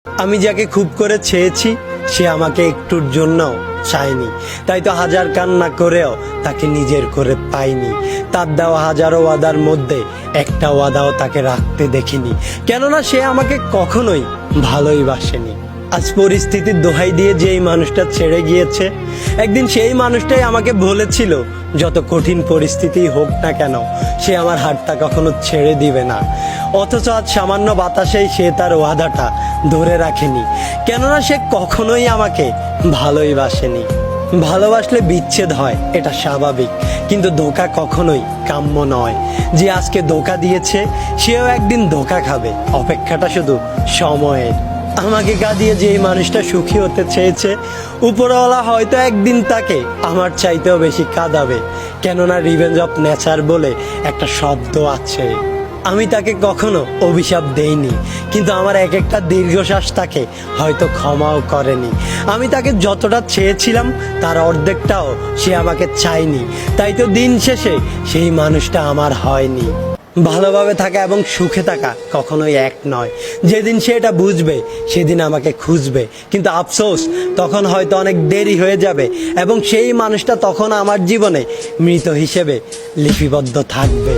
আমি যাকে খুব করে চেয়েছি সে আমাকে একটুর জন্য চায়নি, তাই তো হাজার কান্না করেও তাকে নিজের করে পাইনি। তার দেওয়া হাজারো ওয়াদার মধ্যে একটা ওয়াদাও তাকে রাখতে দেখিনি, কেননা সে আমাকে কখনোই ভালোই বাসেনি। আজ পরিস্থিতির দোহাই দিয়ে যে এই মানুষটা ছেড়ে গিয়েছে, একদিন সেই মানুষটাই আমাকে বলেছিল যত কঠিন পরিস্থিতি হোক না কেন সে আমার হাতটা কখনো ছেড়ে দিবে না। অথচ আজ সামান্য বাতাসেই সে তার ওয়াদাটা ধরে রাখেনি, কেননা সে কখনোই আমাকে ভালোই বাসেনি। ভালোবাসলে বিচ্ছেদ হয়, এটা স্বাভাবিক, কিন্তু ধোঁকা কখনোই কাম্য নয়। যে আজকে ধোঁকা দিয়েছে সেও একদিন ধোঁকা খাবে, অপেক্ষাটা শুধু সময়ের। আমাকে কাঁদিয়ে যে এই মানুষটা সুখী হতে চেয়েছে, উপরওয়ালা হয়তো একদিন তাকে আমার চাইতেও বেশি কাঁদাবে, কেননা রিভেঞ্জ অফ নেচার বলে একটা শব্দ আছে। আমি তাকে কখনো অভিশাপ দেইনি, কিন্তু আমার এক একটা দীর্ঘশ্বাস তাকে হয়তো ক্ষমাও করেনি। আমি তাকে যতটা চেয়েছিলাম তার অর্ধেকটাও সে আমাকে চায়নি, তাই তো দিন শেষে সেই মানুষটা আমার হয়নি। ভালোভাবে থাকা এবং সুখে থাকা কখনোই এক নয়। যেদিন সে এটা বুঝবে সেদিন আমাকে খুঁজবে, কিন্তু আফসোস তখন হয়তো অনেক দেরি হয়ে যাবে এবং সেই মানুষটা তখন আমার জীবনে মৃত হিসেবে লিপিবদ্ধ থাকবে।